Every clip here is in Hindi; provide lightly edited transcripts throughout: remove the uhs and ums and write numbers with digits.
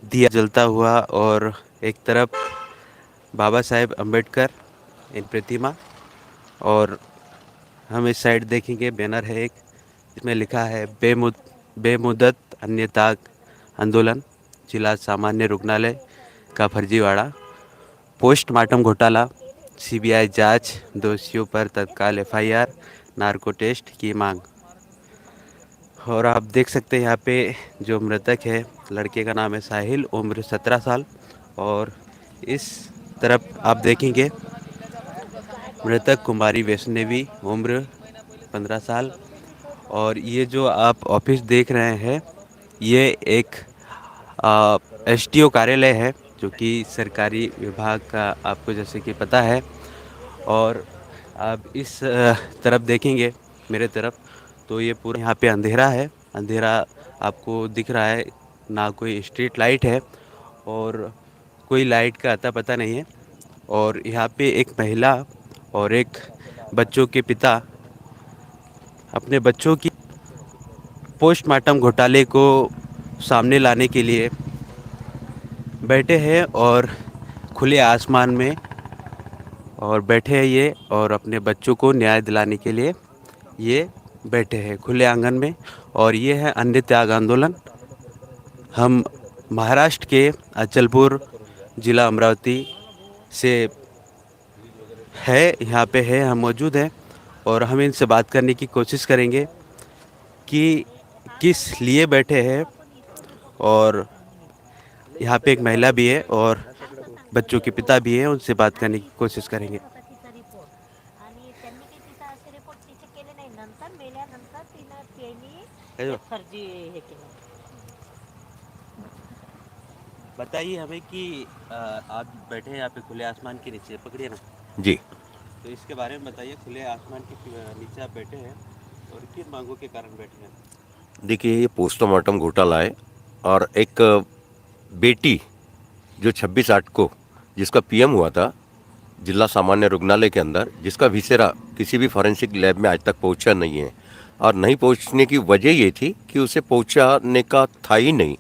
दिया जलता हुआ और एक तरफ बाबा साहेब अम्बेडकर इन प्रतिमा, और हम इस साइड देखेंगे बैनर है एक जिसमें लिखा है बेमुदत अन्यताग आंदोलन, जिला सामान्य रुग्णालय का फर्जीवाड़ा, पोस्टमार्टम घोटाला, सीबीआई जांच, दोषियों पर तत्काल एफआईआर, नार्को टेस्ट की मांग। और आप देख सकते हैं यहाँ पे जो मृतक है, लड़के का नाम है साहिल, उम्र 17 साल, और इस तरफ आप देखेंगे मृतक कुमारी वैष्णवी, उम्र 15 साल। और ये जो आप ऑफिस देख रहे हैं, ये एक एसडीओ कार्यालय है, जो कि सरकारी विभाग का आपको जैसे कि पता है। और आप इस तरफ देखेंगे मेरे तरफ, तो ये पूरा यहाँ पे अंधेरा है, अंधेरा आपको दिख रहा है, ना कोई स्ट्रीट लाइट है और कोई लाइट का अता पता नहीं है। और यहाँ पे एक महिला और एक बच्चों के पिता अपने बच्चों की पोस्टमार्टम घोटाले को सामने लाने के लिए बैठे हैं, और खुले आसमान में और बैठे हैं ये, और अपने बच्चों को न्याय दिलाने के लिए ये बैठे हैं खुले आंगन में। और ये है अन्य त्याग आंदोलन। हम महाराष्ट्र के अचलपुर ज़िला अमरावती से है, यहाँ पे है, हम मौजूद हैं और हम इनसे बात करने की कोशिश करेंगे कि किस लिए बैठे हैं। और यहाँ पे एक महिला भी है और बच्चों के पिता भी हैं, उनसे बात करने की कोशिश करेंगे। बताइए हमें कि आप बैठे हैं यहाँ पे खुले आसमान के नीचे, पकड़िए ना जी। तो इसके बारे में बताइए, खुले आसमान के नीचे आप बैठे हैं और किन मांगों के कारण बैठे हैं? देखिए, ये पोस्टमार्टम घोटाला है और एक बेटी जो 26/8 को जिसका पीएम हुआ था जिला सामान्य रुग्णालय के अंदर, जिसका विसेरा किसी भी फॉरेंसिक लैब में आज तक पहुंचा नहीं है, और नहीं पहुंचने की वजह ये थी कि उसे पहुंचाने का था ही नहीं।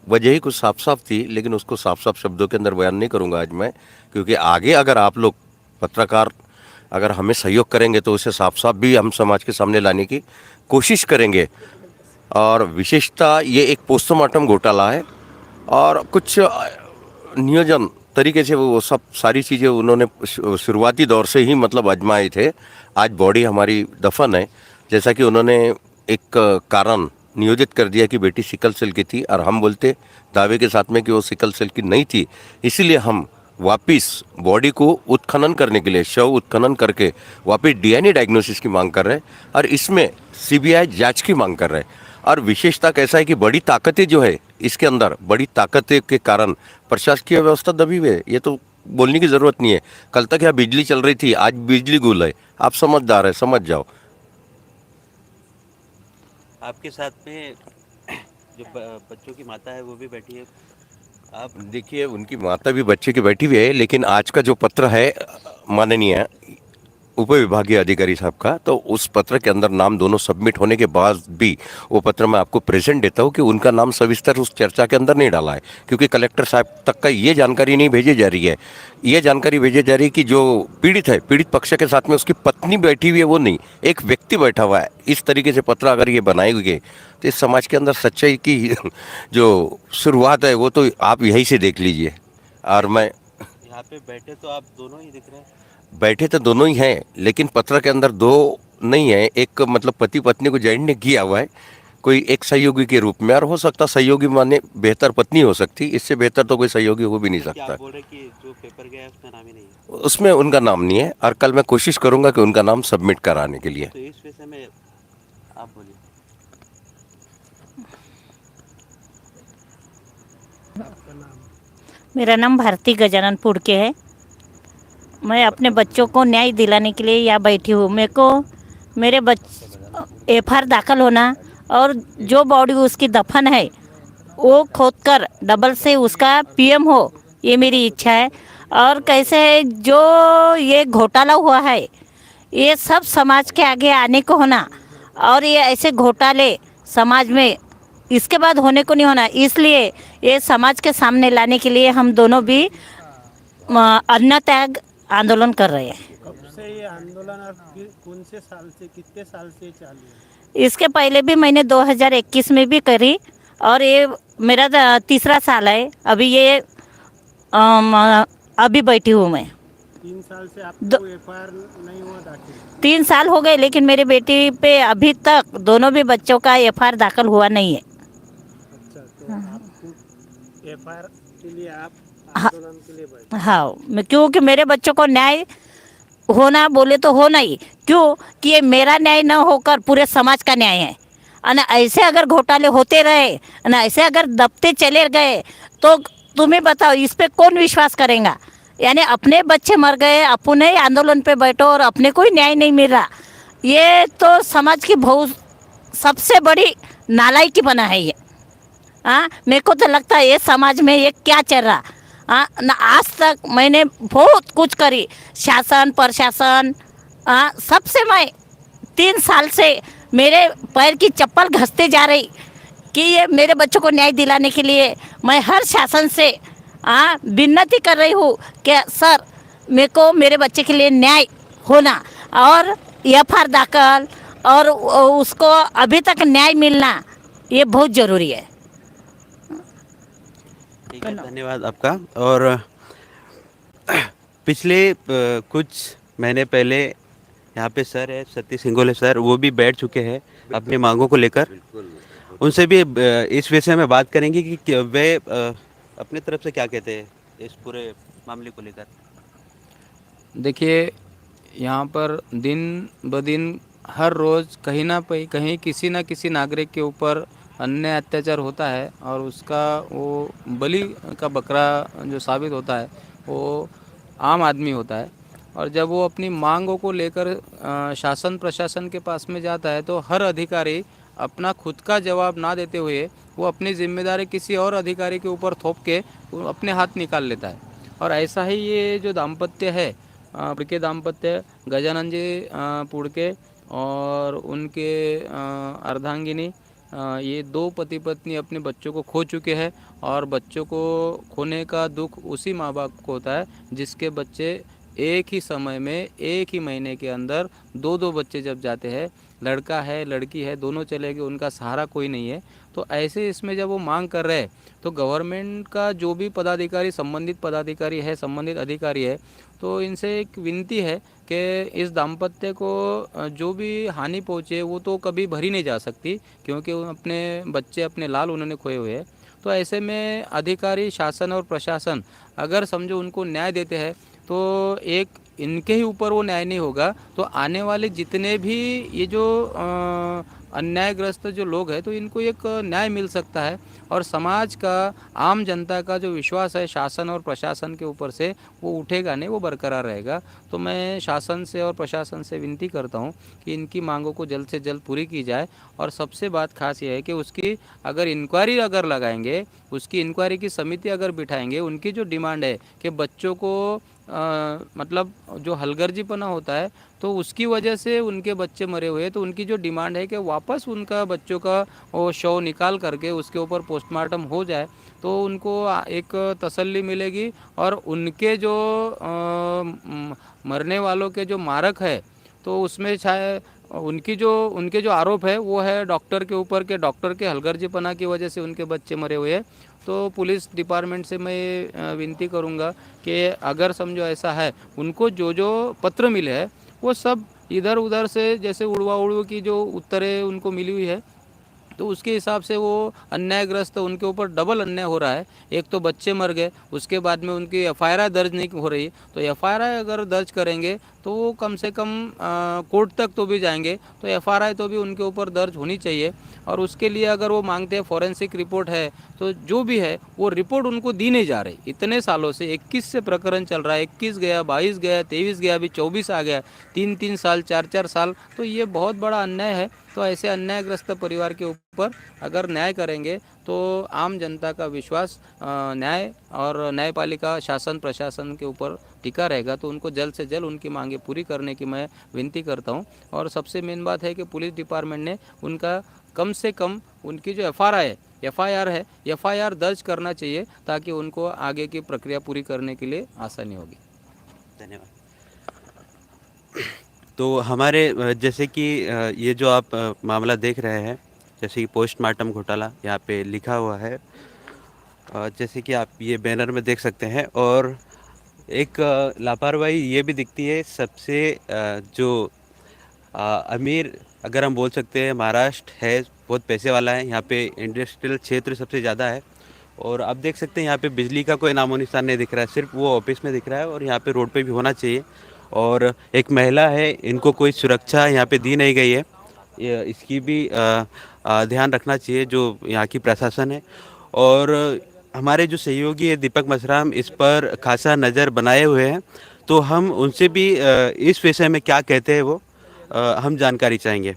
वजह ही कुछ साफ साफ थी, लेकिन उसको साफ साफ शब्दों के अंदर बयान नहीं करूंगा आज मैं, क्योंकि आगे अगर आप लोग पत्रकार अगर हमें सहयोग करेंगे तो उसे साफ साफ भी हम समाज के सामने लाने की कोशिश करेंगे। और विशेषता ये एक पोस्टमार्टम घोटाला है और कुछ नियोजन तरीके से वो सब सारी चीज़ें उन्होंने शुरुआती दौर से ही मतलब आजमाए थे। आज बॉडी हमारी दफन है, जैसा कि उन्होंने एक कारण नियोजित कर दिया कि बेटी सिकल सेल की थी, और हम बोलते दावे के साथ में कि वो सिकल सेल की नहीं थी। इसीलिए हम वापिस बॉडी को उत्खनन करने के लिए, शव उत्खनन करके वापिस डीएनए डायग्नोसिस की मांग कर रहे हैं, और इसमें सीबीआई जांच की मांग कर रहे हैं। और विशेषता कैसा है कि बड़ी ताकतें जो है इसके अंदर, बड़ी ताकतें के कारण प्रशासकीय व्यवस्था दबी हुई है। ये तो बोलने की ज़रूरत नहीं है। कल तक यहाँ बिजली चल रही थी, आज बिजली गुल है। आप समझदार है, समझ जाओ। आपके साथ में जो बच्चों की माता है वो भी बैठी है। आप देखिए, उनकी माता भी बच्चे की बैठी हुई है, लेकिन आज का जो पत्र है माननीय उप विभागीय अधिकारी साहब का, तो उस पत्र के अंदर नाम दोनों सबमिट होने के बाद भी वो पत्र मैं आपको प्रेजेंट देता हूँ कि उनका नाम सविस्तर उस चर्चा के अंदर नहीं डाला है, क्योंकि कलेक्टर साहब तक का ये जानकारी नहीं भेजी जा रही है। ये जानकारी भेजी जा रही है कि जो पीड़ित है, पीड़ित पक्ष के साथ में उसकी पत्नी बैठी हुई है, वो नहीं, एक व्यक्ति बैठा हुआ है। इस तरीके से पत्र अगर ये बनाए हुए तो इस समाज के अंदर सच्चाई की जो शुरुआत है वो तो आप यहीं से देख लीजिए। और मैं यहाँ पे बैठे तो आप दोनों ही दिख रहे हैं। बैठे तो दोनों ही हैं, लेकिन पत्र के अंदर दो नहीं है। एक मतलब पति पत्नी को जॉइंट ने किया हुआ है, कोई एक सहयोगी के रूप में, और हो सकता सहयोगी माने बेहतर पत्नी हो सकती, इससे बेहतर तो कोई सहयोगी हो भी नहीं क्या सकता। आप बोल रहे कि जो पेपर गया है उसका नाम ही नहीं है? उसमें उनका नाम नहीं है, और कल मैं कोशिश करूंगा कि उनका नाम सबमिट कराने के लिए। तो इस विषय में आप बोलिए। मेरा नाम भारती गजानन पुड़के है। मैं अपने बच्चों को न्याय दिलाने के लिए यहाँ बैठी हूँ। मेरे को मेरे एफआईआर दाखिल होना और जो बॉडी उसकी दफन है वो खोद कर डबल से उसका पीएम हो, ये मेरी इच्छा है। और कैसे है जो ये घोटाला हुआ है ये सब समाज के आगे आने को होना, और ये ऐसे घोटाले समाज में इसके बाद होने को नहीं होना, इसलिए ये समाज के सामने लाने के लिए हम दोनों भी अन्न त्याग आंदोलन कर रहे हैं। कब से ये आंदोलन और कौन से साल से, कितने साल से चालू है? इसके पहले भी मैंने 2021 में भी करी और ये मेरा तीसरा साल है अभी ये अभी बैठी हूँ मैं। 3 साल से दो- आपको एफआईआर नहीं हुआ दाखिल? 3 साल हो गए लेकिन मेरी बेटी पे अभी तक दोनों भी बच्चों का एफआईआर दाखिल हुआ नहीं है। अच्छा, तो आपको एफआईआर के लिए आप हाँ। आंदोलन के लिए बैठे? हाँ, क्योंकि मेरे बच्चों को न्याय होना बोले तो होना ही, क्यों कि ये मेरा न्याय न होकर पूरे समाज का न्याय है। और ऐसे अगर घोटाले होते रहे और ऐसे अगर दबते चले गए तो तुम्हें बताओ इस पे कौन विश्वास करेगा। यानी अपने बच्चे मर गए, अपने ही आंदोलन पे बैठो और अपने को ही न्याय नहीं मिल रहा, ये तो समाज की बहुत सबसे बड़ी नालायकी बना है ये। हाँ, मेरे को तो लगता है ये समाज में ये क्या चल रहा। हाँ ना, आज तक मैंने बहुत कुछ करी, शासन प्रशासन, हाँ सबसे मैं 3 साल से मेरे पैर की चप्पल घसते जा रही कि ये मेरे बच्चों को न्याय दिलाने के लिए मैं हर शासन से हाँ विनती कर रही हूँ कि सर मेरे को मेरे बच्चे के लिए न्याय होना और एफआईआर दाखिल और उसको अभी तक न्याय मिलना ये बहुत ज़रूरी है। ठीक है, धन्यवाद आपका। और पिछले कुछ महीने पहले यहाँ पे सर है सतीश सिंगोले सर, वो भी बैठ चुके हैं अपनी मांगों को लेकर। उनसे भी इस विषय में बात करेंगे कि वे अपने तरफ से क्या कहते हैं इस पूरे मामले को लेकर। देखिए, यहाँ पर दिन ब दिन हर रोज़ कहीं किसी न किसी नागरिक के ऊपर अन्याय अत्याचार होता है और उसका वो बलि का बकरा जो साबित होता है वो आम आदमी होता है। और जब वो अपनी मांगों को लेकर शासन प्रशासन के पास में जाता है तो हर अधिकारी अपना खुद का जवाब ना देते हुए वो अपनी जिम्मेदारी किसी और अधिकारी के ऊपर थोप के वो अपने हाथ निकाल लेता है। और ऐसा ही ये जो दाम्पत्य है, पुड़के दाम्पत्य गजानन जी पुड़के और उनके अर्धांगिनी, ये 2 पति पत्नी अपने बच्चों को खो चुके हैं। और बच्चों को खोने का दुख उसी माँ बाप को होता है जिसके बच्चे एक ही समय में एक ही महीने के अंदर 2-2 बच्चे जब जाते हैं, लड़का है लड़की है दोनों चले गए, उनका सहारा कोई नहीं है। तो ऐसे इसमें जब वो मांग कर रहे हैं तो गवर्नमेंट का जो भी पदाधिकारी संबंधित पदाधिकारी है, संबंधित अधिकारी है, तो इनसे एक विनती है कि इस दाम्पत्य को जो भी हानि पहुँचे वो तो कभी भरी नहीं जा सकती, क्योंकि अपने बच्चे अपने लाल उन्होंने खोए हुए हैं। तो ऐसे में अधिकारी शासन और प्रशासन अगर समझो उनको न्याय देते हैं तो एक इनके ही ऊपर वो न्याय नहीं होगा तो आने वाले जितने भी ये जो अन्यायग्रस्त जो लोग हैं तो इनको एक न्याय मिल सकता है। और समाज का, आम जनता का जो विश्वास है शासन और प्रशासन के ऊपर से वो उठेगा नहीं, वो बरकरार रहेगा। तो मैं शासन से और प्रशासन से विनती करता हूँ कि इनकी मांगों को जल्द से जल्द पूरी की जाए। और सबसे बात खास ये है कि उसकी अगर इंक्वायरी अगर लगाएंगे, उसकी इंक्वायरी की समिति अगर बिठाएंगे, उनकी जो डिमांड है कि बच्चों को मतलब जो हलगर्जीपना होता है तो उसकी वजह से उनके बच्चे मरे हुए हैं, तो उनकी जो डिमांड है कि वापस उनका बच्चों का वो शव निकाल करके उसके ऊपर पोस्टमार्टम हो जाए तो उनको एक तसल्ली मिलेगी। और उनके जो मरने वालों के जो मारक है तो उसमें शायद उनके जो आरोप है वो है डॉक्टर के ऊपर के डॉक्टर के हलगर्जीपना की वजह से उनके बच्चे मरे हुए हैं। तो पुलिस डिपार्टमेंट से मैं विनती करूंगा कि अगर समझो ऐसा है, उनको जो जो पत्र मिले हैं वो सब इधर उधर से जैसे उड़वा उड़व की जो उत्तरें उनको मिली हुई है तो उसके हिसाब से वो अन्यायग्रस्त उनके ऊपर डबल अन्याय हो रहा है। एक तो बच्चे मर गए, उसके बाद में उनकी एफआईआर दर्ज नहीं हो रही, तो एफआईआर अगर दर्ज करेंगे तो वो कम से कम कोर्ट तक तो भी जाएंगे, तो एफआईआर तो भी उनके ऊपर दर्ज होनी चाहिए। और उसके लिए अगर वो मांगते हैं फॉरेंसिक रिपोर्ट है तो जो भी है वो रिपोर्ट उनको दी नहीं जा रही। इतने सालों से 21 से प्रकरण चल रहा है, 21 गया, 22 गया, 23 गया, अभी 24 आ गया, 3-3 साल 4-4 साल, तो ये बहुत बड़ा अन्याय है। तो ऐसे अन्यायग्रस्त परिवार के ऊपर अगर न्याय करेंगे तो आम जनता का विश्वास न्याय और न्यायपालिका शासन प्रशासन के ऊपर टिका रहेगा। तो उनको जल्द से जल्द उनकी मांगे पूरी करने की मैं विनती करता हूँ। और सबसे मेन बात है कि पुलिस डिपार्टमेंट ने उनका कम से कम उनकी जो एफआईआर दर्ज करना चाहिए, ताकि उनको आगे की प्रक्रिया पूरी करने के लिए आसानी होगी। धन्यवाद। तो हमारे जैसे कि ये जो आप मामला देख रहे हैं, जैसे कि पोस्टमार्टम घोटाला यहाँ पे लिखा हुआ है, जैसे कि आप ये बैनर में देख सकते हैं। और एक लापरवाही ये भी दिखती है सबसे जो अमीर, अगर हम बोल सकते हैं, महाराष्ट्र है, बहुत पैसे वाला है। यहाँ पे इंडस्ट्रियल क्षेत्र सबसे ज़्यादा है। और आप देख सकते हैं यहाँ पे बिजली का कोई नामो निशान नहीं दिख रहा है, सिर्फ वो ऑफिस में दिख रहा है। और यहाँ पे रोड पे भी होना चाहिए। और एक महिला है, इनको कोई सुरक्षा यहाँ पे दी नहीं गई है। इसकी भी ध्यान रखना चाहिए जो यहाँ की प्रशासन है। और हमारे जो सहयोगी है दीपक मसराम, इस पर खासा नज़र बनाए हुए हैं। तो हम उनसे भी इस विषय में क्या कहते हैं वो हम जानकारी चाहेंगे।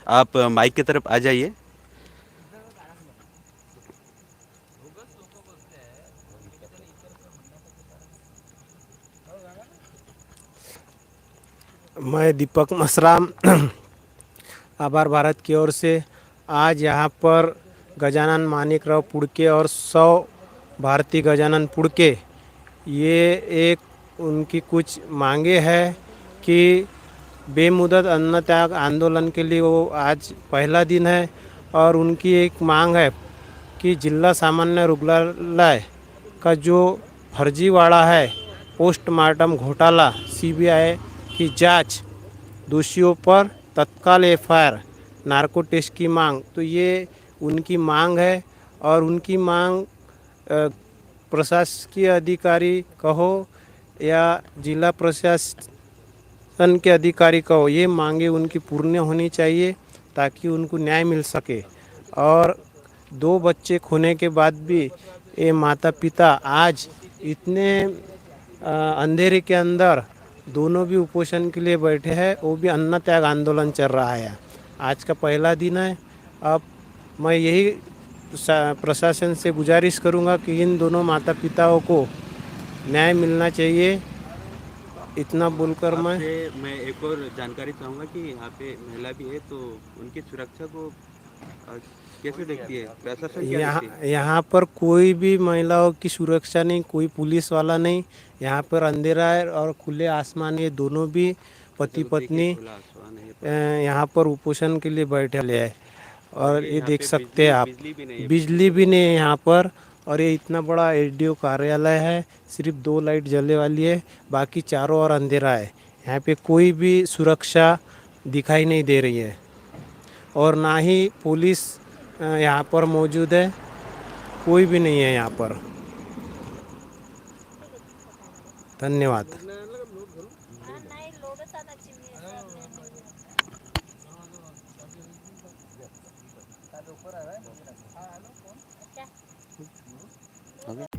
आप माइक की तरफ आ जाइए। मैं दीपक मसराम आभार भारत की ओर से आज यहाँ पर गजानन मानिकराव पुड़के और 100 भारती गजानन पुड़के, ये एक उनकी कुछ मांगे हैं कि बेमुदत अन्न त्याग आंदोलन के लिए वो आज पहला दिन है। और उनकी एक मांग है कि जिला सामान्य रुग्णालय का जो फर्जीवाड़ा है, पोस्टमार्टम घोटाला, सीबीआई की जांच, दोषियों पर तत्काल एफआईआर, नार्को टेस्ट की मांग, तो ये उनकी मांग है। और उनकी मांग प्रशासकीय अधिकारी कहो या जिला प्रशासन के अधिकारी कहो, ये मांगे उनकी पूर्ण होनी चाहिए ताकि उनको न्याय मिल सके। और 2 बच्चे खोने के बाद भी ये माता पिता आज इतने अंधेरे के अंदर दोनों भी उपोषण के लिए बैठे हैं, वो भी अन्न त्याग आंदोलन चल रहा है। आज का पहला दिन है। अब मैं यही प्रशासन से गुजारिश करूंगा कि इन दोनों माता पिताओं को न्याय मिलना चाहिए। इतना बोलकर मैं एक और जानकारी चाहूँगा कि यहाँ पे महिला भी है, तो उनकी सुरक्षा को कैसे देखती है प्रशासन? यहाँ पर कोई भी महिलाओं की सुरक्षा नहीं, कोई पुलिस वाला नहीं। यहाँ पर अंधेरा है और खुले आसमान, ये दोनों भी पति पत्नी यहाँ पर उपोषण के लिए बैठे हैं। और ये देख सकते हैं आप, बिजली भी नहीं है यहाँ पर। और ये इतना बड़ा एसडीओ कार्यालय है, सिर्फ 2 लाइट जलने वाली है, बाकी चारों ओर अंधेरा है। यहाँ पे कोई भी सुरक्षा दिखाई नहीं दे रही है और ना ही पुलिस यहाँ पर मौजूद है, कोई भी नहीं है यहाँ पर। धन्यवाद।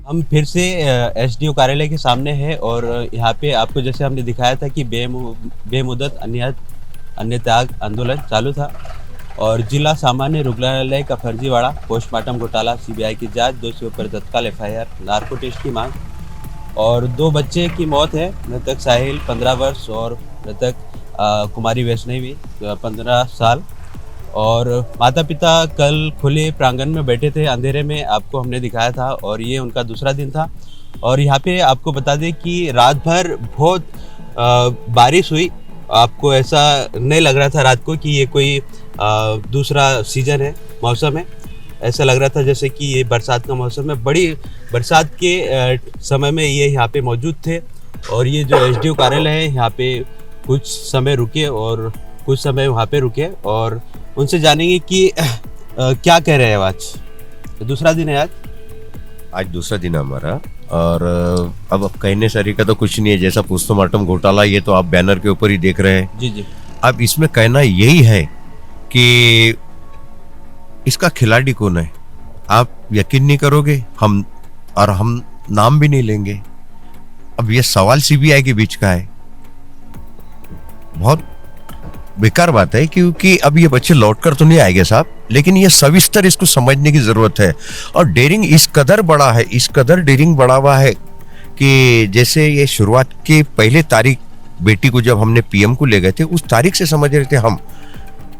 हम फिर से एसडीओ कार्यालय के सामने हैं। और यहाँ पे आपको जैसे हमने दिखाया था कि बेमुदत अन्य त्याग आंदोलन चालू था। और जिला सामान्य रुग्णालय का फर्जीवाड़ा, पोस्टमार्टम घोटाला, सीबीआई की जांच, दोषियों पर तत्काल एफआईआर, नार्को टेस्ट की मांग। और 2 बच्चे की मौत है, मृतक साहिल 15 वर्ष और मृतक कुमारी वैष्णवी 15 साल। और माता पिता कल खुले प्रांगण में बैठे थे अंधेरे में, आपको हमने दिखाया था। और ये उनका दूसरा दिन था। और यहाँ पे आपको बता दें कि रात भर बहुत बारिश हुई। आपको ऐसा नहीं लग रहा था रात को कि ये कोई दूसरा सीजन है, मौसम है। ऐसा लग रहा था जैसे कि ये बरसात का मौसम है। बड़ी बरसात के समय में ये यहाँ पे मौजूद थे। और ये जो एसडीओ कार्यालय है, यहाँ पे कुछ समय रुके और कुछ समय वहाँ पे रुके और उनसे जानेंगे कि क्या कह रहे हैं आज। दूसरा दिन है आज दूसरा दिन है हमारा। और अब कहने सारी का तो कुछ नहीं है, जैसा पोस्टमार्टम घोटाला ये तो आप बैनर के ऊपर ही देख रहे हैं। जी जी। अब इसमें कहना यही है कि इसका खिलाड़ी कौन है, आप यकीन नहीं करोगे। हम नाम भी नहीं लेंगे। अब ये सवाल सीबीआई के बीच का है। बहुत बेकार बात है, क्योंकि अब ये बच्चे लौटकर तो नहीं आएंगे साहब, लेकिन ये सविस्तर इसको समझने की जरूरत है। और डेयरिंग इस कदर बड़ा है, इस कदर डेयरिंग बढ़ा हुआ है कि जैसे ये शुरुआत के पहले तारीख बेटी को जब हमने पीएम को ले गए थे, उस तारीख से समझ रहे थे हम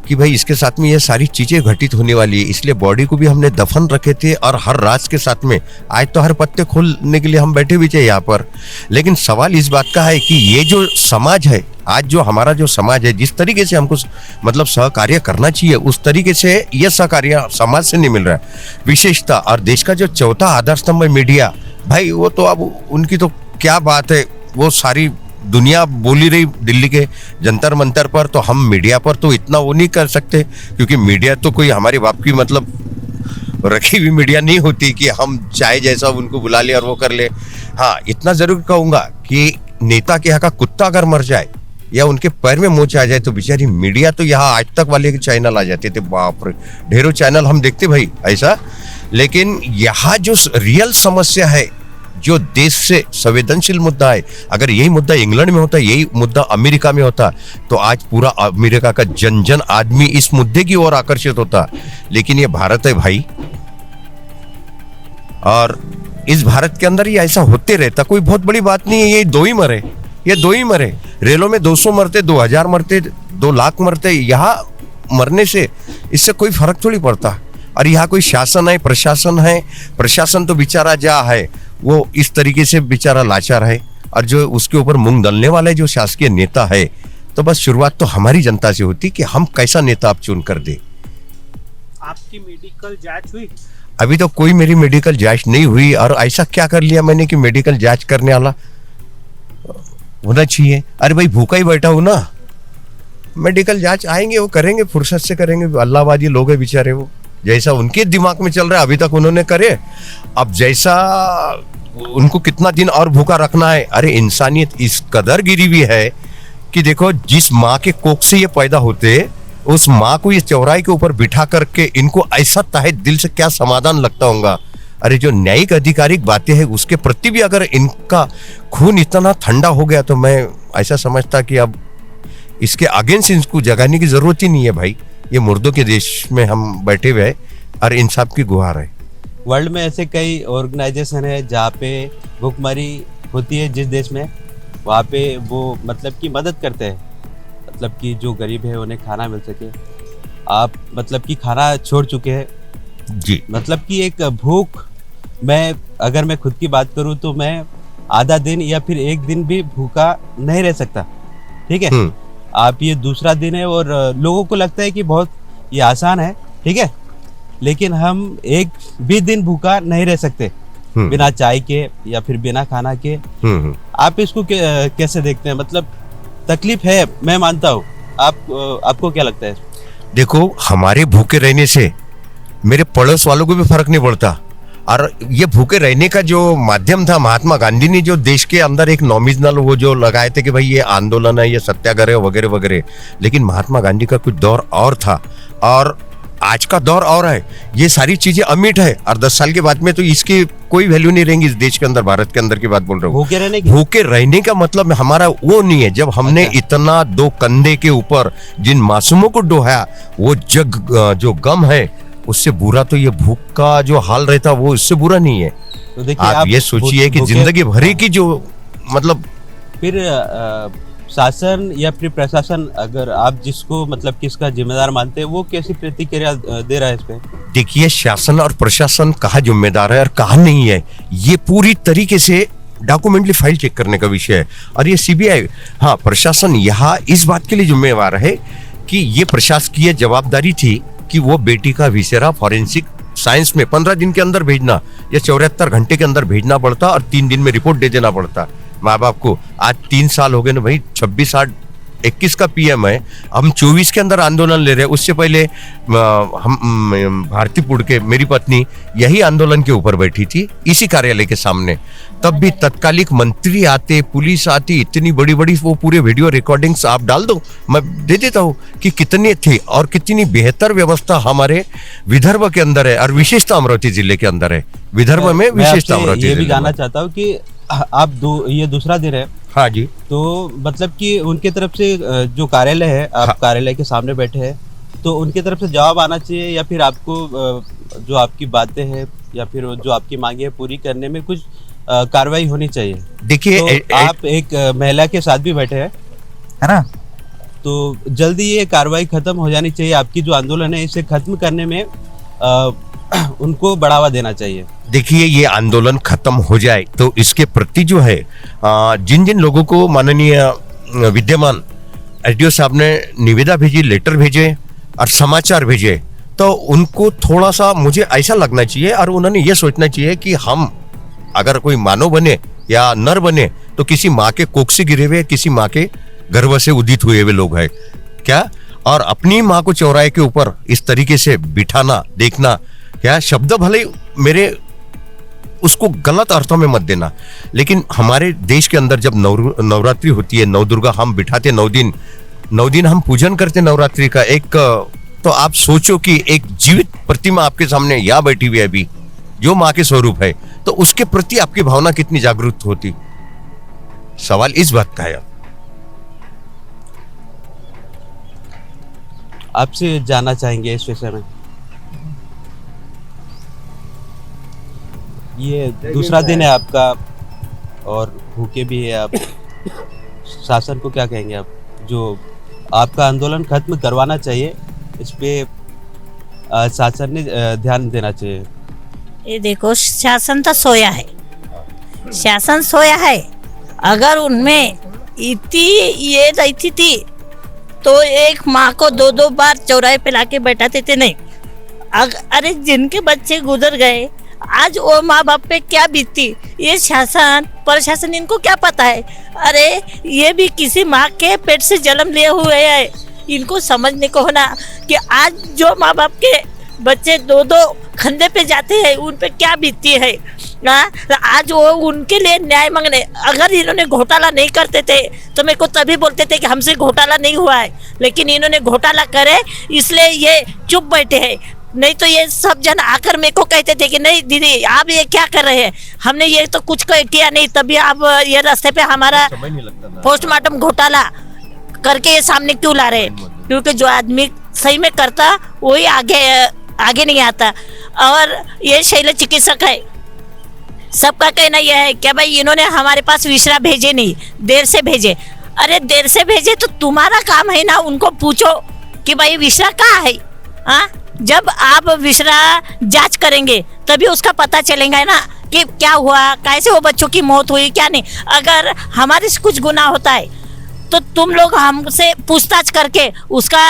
कि भाई इसके साथ में ये सारी चीजें घटित होने वाली है, इसलिए बॉडी को भी हमने दफन रखे थे। और हर राज के साथ में आज तो हर पत्ते खोलने के लिए हम बैठे हुए थे यहाँ पर। लेकिन सवाल इस बात का है कि ये जो समाज है, आज जो हमारा जो समाज है, जिस तरीके से हमको मतलब सहकार्य करना चाहिए, उस तरीके से ये सहकार्य समाज से नहीं मिल रहा है विशेषता। और देश का जो चौथा आधार स्तंभ है मीडिया, भाई वो तो अब उनकी तो क्या बात है, वो सारी दुनिया बोली रही दिल्ली के जंतर मंतर पर, तो हम मीडिया पर तो इतना वो नहीं कर सकते, क्योंकि मीडिया तो कोई हमारे बाप की मतलब रखी हुई मीडिया नहीं होती कि हम चाहे जैसा उनको बुला ले और वो कर ले। हाँ, इतना जरूर कहूँगा कि नेता के यहाँ का कुत्ता अगर मर जाए या उनके पैर में मोच आ जाए तो बेचारी मीडिया तो यहाँ आज तक वाले के चैनल आ जाते थे, बाप रे ढेरों चैनल हम देखते भाई ऐसा। लेकिन यहाँ जो रियल समस्या है, जो देश से संवेदनशील मुद्दा है, अगर यही मुद्दा इंग्लैंड में होता, यही मुद्दा अमेरिका में होता, तो आज पूरा अमेरिका का जन जन आदमी इस मुद्दे की ओर आकर्षित होता। लेकिन ये भारत है भाई, और इस भारत के अंदर ही ऐसा होते रहता, कोई बहुत बड़ी बात नहीं है। ये दो ही मरे, ये दो ही मरे, रेलों में 200 मरते, 2000 मरते, 2 लाख मरते, यहाँ मरने से इससे कोई फर्क थोड़ी पड़ता। और यहाँ कोई शासन है, प्रशासन है, प्रशासन तो बेचारा जा है वो इस तरीके से बेचारा लाचार है, और जो उसके ऊपर मूंग दलने वाले जो शासकीय नेता है, तो बस शुरुआत तो हमारी जनता से होती कि हम कैसा नेता आप चुन कर दे। आपकी मेडिकल जांच हुई? अभी तो कोई मेरी मेडिकल जांच नहीं हुई, और ऐसा क्या कर लिया मैंने कि मेडिकल जांच करने वाला होना चाहिए। अरे भाई भूखा ही बैठा हूं ना, मेडिकल जांच आएंगे वो करेंगे, फुर्सत से करेंगे, अल्लाहवादी लोग है बेचारे, वो जैसा उनके दिमाग में चल रहा है अभी तक उन्होंने करे, अब जैसा उनको कितना दिन और भूखा रखना है। अरे इंसानियत इस कदर गिरी हुई है कि देखो, जिस माँ के कोख से ये पैदा होते, उस माँ को ये चौराहे के ऊपर बिठा करके इनको ऐसा तहे दिल से क्या समाधान लगता होगा। अरे जो न्यायिक आधिकारिक बातें हैं उसके प्रति भी अगर इनका खून इतना ठंडा हो गया, तो मैं ऐसा समझता कि अब इसके अगेंस्ट इनको जगाने की जरूरत ही नहीं है भाई। ये मुर्दों के देश में हम बैठे हुए हैं और इंसाफ की गुहार है। वर्ल्ड में ऐसे कई ऑर्गेनाइजेशन है जहाँ पे भूखमरी होती है, जिस देश में वहाँ पे वो मतलब कि मदद करते हैं, मतलब कि जो गरीब है उन्हें खाना मिल सके। आप मतलब कि खाना छोड़ चुके हैं जी, मतलब कि एक भूख, अगर मैं खुद की बात करूँ तो मैं आधा दिन या फिर एक दिन भी भूखा नहीं रह सकता, ठीक है। आप ये दूसरा दिन है और लोगों को लगता है कि बहुत ये आसान है, ठीक है, लेकिन हम एक भी दिन भूखा नहीं रह सकते बिना चाय के या फिर बिना खाना के। आप इसको कैसे देखते हैं? मतलब तकलीफ है, मैं मानता हूँ, आपको क्या लगता है? देखो, हमारे भूखे रहने से मेरे पड़ोस वालों को भी फर्क नहीं पड़ता, और ये भूखे रहने का जो माध्यम था, महात्मा गांधी ने जो देश के अंदर एक नॉमिनल वो जो लगाए थे कि भाई ये आंदोलन है, ये सत्याग्रह वगैरह वगैरह, लेकिन महात्मा गांधी का कुछ दौर और था और आज का दौर और है। ये सारी चीजें अमिट है, और 10 साल के बाद में तो इसकी कोई वैल्यू नहीं रहेंगी इस देश के अंदर, भारत के अंदर की बात बोल रहा हूँ। भूखे रहने का मतलब हमारा वो नहीं है। जब हमने इतना 2 कंधे के ऊपर जिन मासूमों को डोहाया, वो जो गम है, उससे बुरा तो ये भूख का जो हाल रहता वो इससे बुरा नहीं है। तो देखिए, आप ये सोचिए कि जिंदगी भरी की जो मतलब फिर शासन या फिर प्रशासन, अगर आप जिसको मतलब किसका जिम्मेदार मानते हैं, वो कैसी प्रतिक्रिया दे रहा है इस पे? देखिए, शासन और प्रशासन कहाँ जिम्मेदार है और कहाँ नहीं है, ये पूरी तरीके से डॉक्यूमेंटली फाइल चेक करने का विषय है। और ये सीबीआई, हाँ, प्रशासन यहाँ इस बात के लिए जिम्मेवार है कि ये प्रशासकीय जवाबदारी थी कि वो बेटी का विसेरा फॉरेंसिक साइंस में 15 दिन के अंदर भेजना या 74 घंटे के अंदर भेजना पड़ता, और 3 दिन में रिपोर्ट दे देना पड़ता माँ बाप को। आज 3 साल हो गए ना भाई, 26/8/21 का पीएम है, हम 24 के अंदर आंदोलन ले रहे हैं। उससे पहले हम भारती पुड़के, मेरी पत्नी, यही आंदोलन के ऊपर बैठी थी इसी कार्यालय के सामने। तब भी तत्कालिक मंत्री आते, पुलिस आती, इतनी बड़ी बड़ी वो पूरे वीडियो रिकॉर्डिंग्स आप डाल दो, मैं दे देता हूँ कि कितने थे और कितनी बेहतर व्यवस्था हमारे विदर्भ के अंदर है, और विशेषता अमरावती जिले के अंदर है। विदर्भ में विशेषता अमरावती। ये भी जानना चाहता हूँ कि आप ये दूसरा दिन है हाँ जी। तो मतलब कि उनके तरफ से जो कार्यालय है, आप हाँ। कार्यालय के सामने बैठे हैं, तो उनके तरफ से जवाब आना चाहिए, या फिर आपको जो आपकी बातें हैं या फिर जो आपकी मांगे हैं पूरी करने में कुछ कार्रवाई होनी चाहिए। देखिए तो आप एक महिला के साथ भी बैठे हैं, है ना। तो जल्दी ये कार्रवाई खत्म हो जानी चाहिए। आपकी जो आंदोलन है इसे खत्म करने में उनको बढ़ावा देना चाहिए। देखिए ये आंदोलन खत्म हो जाए तो इसके प्रति जो है जिन जिन लोगों को माननीय विद्यमान एसडीओ साहब ने निविदा भेजी, लेटर भेजे और समाचार भेजे, तो उनको थोड़ा सा मुझे ऐसा लगना चाहिए और उन्होंने ये सोचना चाहिए कि हम अगर कोई मानव बने या नर बने तो किसी माँ के कोख से गिरे हुए, किसी माँ के गर्भ से उदित हुए हुए लोग हैं क्या, और अपनी माँ को चौराहे के ऊपर इस तरीके से बिठाना, देखना, क्या शब्द भले मेरे उसको गलत अर्थों में मत देना, लेकिन हमारे देश के अंदर जब नवरात्रि होती है, नव दुर्गा हम बिठाते 9 दिन हम पूजन करते नवरात्रि का एक, तो आप सोचो कि एक जीवित प्रतिमा आपके सामने यहाँ बैठी हुई है अभी जो माँ के स्वरूप है, तो उसके प्रति आपकी भावना कितनी जागरूक होती। सवाल इस बात का है। आपसे जानना चाहेंगे इस विषय में। ये दूसरा दिन है आपका और भूखे भी है आप, शासन को क्या कहेंगे आप, जो आपका आंदोलन खत्म करवाना चाहिए, इस पे शासन ने ध्यान देना चाहिए। ये देखो, शासन तो सोया है, शासन सोया है। अगर उनमें इतनी ये रहती थी तो एक माँ को 2-2 बार चौराहे पे लाके बैठाते थे नहीं। अरे जिनके बच्चे गुजर गए, आज वो माँ बाप पे क्या बीतती, ये शासन प्रशासन इनको क्या पता है। अरे ये भी किसी माँ के पेट से जन्म लिए हुए है, इनको समझने को होना कि आज जो माँ बाप के बच्चे 2-2 खंडे पे जाते हैं उन पे क्या बीतती है। आज वो उनके लिए न्याय मांगने, अगर इन्होंने घोटाला नहीं करते थे तो मेरे को तभी बोलते थे कि हमसे घोटाला नहीं हुआ है, लेकिन इन्होंने घोटाला करे इसलिए ये चुप बैठे हैं। नहीं तो ये सब जन आकर मेरे को कहते थे कि नहीं दीदी आप ये क्या कर रहे हैं, हमने ये तो कुछ किया नहीं, तभी आप ये रास्ते पे हमारा पोस्टमार्टम घोटाला करके ये सामने क्यों ला रहे हैं। क्योंकि जो आदमी सही में करता वही आगे नहीं आता। और ये शैल चिकित्सक है, सबका कहना यह है कि भाई इन्होंने हमारे पास विश्रा भेजे नहीं, देर से भेजे। अरे देर से भेजे तो तुम्हारा काम है ना, उनको पूछो कि भाई विश्रा कहाँ है। हाँ, जब आप विश्रा जांच करेंगे तभी उसका पता चलेगा ना कि क्या हुआ, कैसे वो बच्चों की मौत हुई, क्या नहीं। अगर हमारे से कुछ गुनाह होता है तो तुम लोग हमसे पूछताछ करके उसका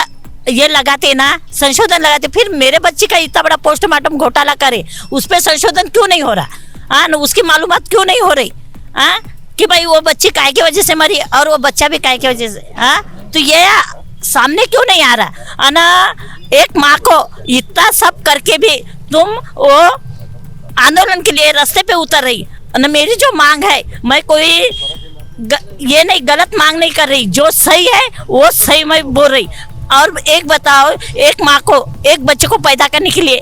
ये लगाते ना, संशोधन लगाते, फिर मेरे बच्चे का इतना बड़ा पोस्टमार्टम घोटाला करे, उस पर संशोधन क्यों नहीं हो रहा। हाँ, उसकी मालूमात क्यों नहीं हो रही। हाँ, कि भाई वो बच्ची काय की वजह से मरी और वो बच्चा भी काय की वजह से। हाँ, तो ये सामने क्यों नहीं आ रहा ना। एक माँ को इतना सब करके भी तुम वो आंदोलन के लिए रास्ते पे उतर रही ना। मेरी जो मांग है, मैं कोई ये नहीं गलत मांग नहीं कर रही, जो सही है वो सही मैं बोल रही। और एक बताओ, एक माँ को एक बच्चे को पैदा करने के लिए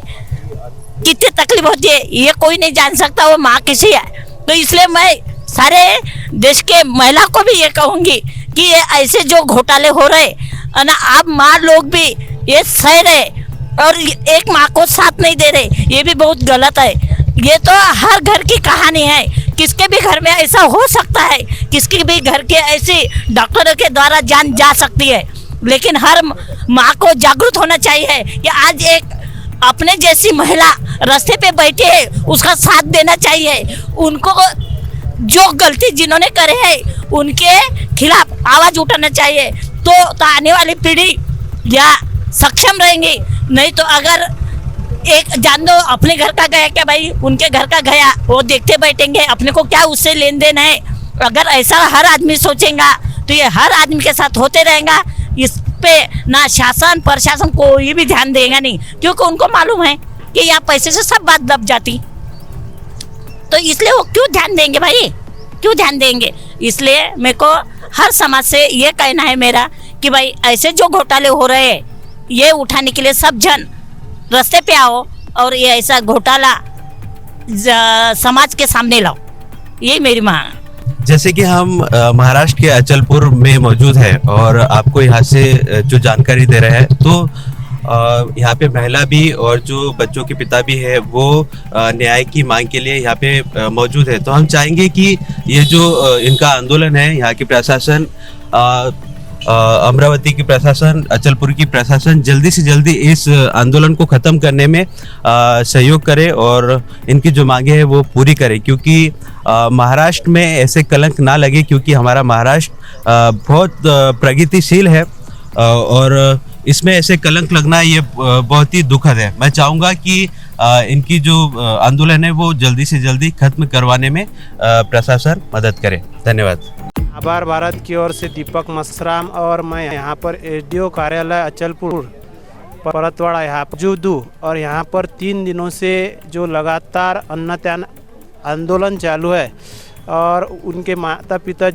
कितनी तकलीफ होती है ये कोई नहीं जान सकता, वो माँ किसी है। तो इसलिए मैं सारे देश के महिला को भी ये कहूंगी कि ये ऐसे जो घोटाले हो रहे ना, आप माँ लोग भी ये सह रहे और एक माँ को साथ नहीं दे रहे, ये भी बहुत गलत है। ये तो हर घर की कहानी है, किसके भी घर में ऐसा हो सकता है, किसके भी घर के ऐसे डॉक्टरों के द्वारा जान जा सकती है। लेकिन हर माँ को जागरूक होना चाहिए कि आज एक अपने जैसी महिला रास्ते पे बैठे है, उसका साथ देना चाहिए। उनको जो गलती जिन्होंने करे है उनके खिलाफ आवाज उठाना चाहिए, तो आने वाली पीढ़ी या सक्षम रहेंगी। नहीं तो अगर एक जान दो अपने घर का गया क्या भाई, उनके घर का गया, वो देखते बैठेंगे, अपने को क्या उससे लेन देन है। अगर ऐसा हर आदमी सोचेगा तो ये हर आदमी के साथ होते रहेगा। इस पे ना शासन प्रशासन कोई भी ध्यान देगा नहीं, क्योंकि उनको मालूम है कि यहाँ पैसे से सब बात दब जाती, तो इसलिए वो क्यों ध्यान देंगे भाई, क्यों ध्यान देंगे। इसलिए मेरे को हर समाज से ये कहना है मेरा कि भाई ऐसे जो घोटाले हो रहे हैं ये उठाने के लिए सब जन रास्ते पे आओ और ये ऐसा घोटाला समाज के सामने लाओ, ये मेरी मांग। जैसे कि हम महाराष्ट्र के अचलपुर में मौजूद हैं और आपको यहाँ से जो जानकारी दे रहे हैं, तो यहाँ पे महिला भी और जो बच्चों के पिता भी है वो न्याय की मांग के लिए यहाँ पे मौजूद है। तो हम चाहेंगे कि ये जो इनका आंदोलन है, यहाँ की प्रशासन, अमरावती की प्रशासन, अचलपुर की प्रशासन जल्दी से जल्दी इस आंदोलन को ख़त्म करने में सहयोग करे और इनकी जो मांगे हैं वो पूरी करे, क्योंकि महाराष्ट्र में ऐसे कलंक ना लगे, क्योंकि हमारा महाराष्ट्र बहुत प्रगतिशील है और इसमें ऐसे कलंक लगना ये बहुत ही दुखद है। मैं चाहूँगा कि इनकी जो आंदोलन है वो जल्दी से जल्दी खत्म करवाने में प्रशासन मदद करे। धन्यवाद। आभार भारत की ओर से दीपक मसराम और मैं यहाँ पर एसडीओ कार्यालय अचलपुर परतवाड़ा यहाँ पर मौजूद हूँ और यहाँ पर 3 दिनों से जो लगातार अन्न त्याग आंदोलन चालू है और उनके माता पिता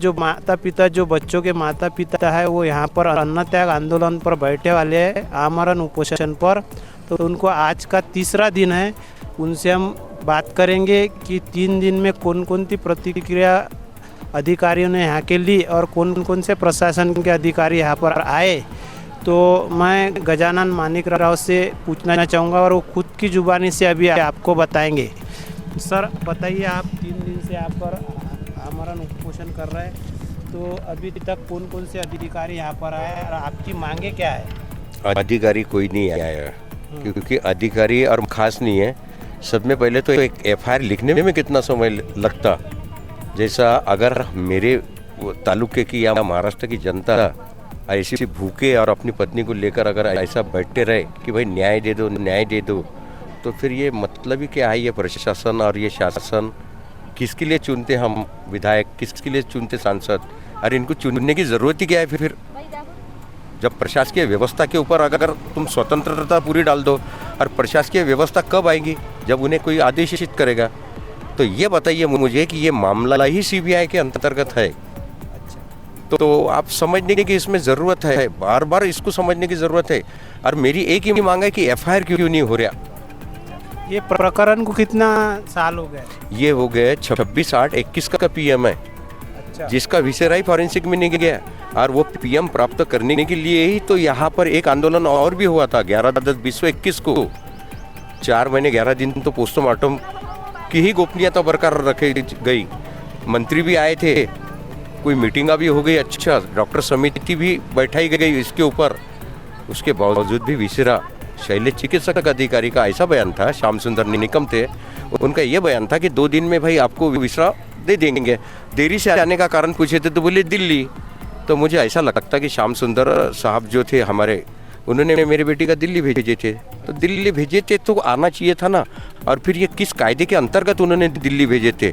जो बच्चों के माता पिता है वो यहाँ पर अन्न त्याग आंदोलन पर बैठे वाले हैं, आमरण उपोषण पर। तो उनको आज का 3रा दिन है, उनसे हम बात करेंगे कि 3 दिन में कौन कौन सी प्रतिक्रिया अधिकारियों ने यहाँ के ली और कौन कौन से प्रशासन के अधिकारी यहाँ पर आए। तो मैं गजानन मानिक राव से पूछना चाहूँगा और वो खुद की जुबानी से अभी आपको बताएंगे। सर बताइए, आप 3 दिन से यहाँ पर आमरण उपोषण कर रहे हैं, तो अभी तक कौन कौन से अधिकारी यहाँ पर आए और आपकी मांगे क्या है? अधिकारी कोई नहीं आया, क्योंकि अधिकारी और खास नहीं है। सब में पहले तो एक एफआईआर लिखने में कितना समय लगता, जैसा अगर मेरे तालुके की या महाराष्ट्र की जनता ऐसी भूखे और अपनी पत्नी को लेकर अगर ऐसा बैठते रहे कि भाई न्याय दे दो, तो फिर ये मतलब ही क्या है? ये प्रशासन और ये शासन किसके लिए चुनते हम विधायक, किसके लिए चुनते सांसद? अरे इनको चुनने की ज़रूरत ही क्या है? फिर जब प्रशासकीय व्यवस्था के ऊपर अगर तुम स्वतंत्रता पूरी डाल दो, और प्रशासकीय व्यवस्था कब आएगी? जब उन्हें कोई आदेशित करेगा। तो ये बताइए मुझे कि ये मामला ही सीबीआई के अंतर्गत है। तो आप समझने की इसमें ज़रूरत है, बार बार इसको समझने की ज़रूरत है। और मेरी एक ही मांग है कि एफआईआर क्यों नहीं हो रहा? ये प्रकरण को कितना साल हो गए? ये हो गए 26/8/21 का पीएम है। अच्छा। जिसका विसेराई फॉरेंसिक में नहीं गया, और वो पीएम प्राप्त करने के लिए ही तो यहाँ पर एक आंदोलन और भी हुआ था 11/10/2021 को। 4 महीने 11 दिन तो पोस्टमार्टम की ही गोपनीयता बरकरार रखी गई। मंत्री भी आए थे, कोई मीटिंग भी हो गई, अच्छा डॉक्टर समिति भी बैठाई गई इसके ऊपर। उसके बावजूद भी विसेरा शैल्य चिकित्सक अधिकारी का ऐसा बयान था, श्याम सुंदर निकम थे, उनका ये बयान था कि 2 दिन में भाई आपको विसेरा दे देंगे। देरी से आने का कारण पूछे थे तो बोले दिल्ली। तो मुझे ऐसा लगता कि श्याम सुंदर साहब जो थे हमारे, उन्होंने मेरे बेटी का दिल्ली भेजे थे। तो दिल्ली भेजे थे तो आना चाहिए था ना। और फिर ये किस कायदे के अंतर्गत उन्होंने दिल्ली भेजे थे,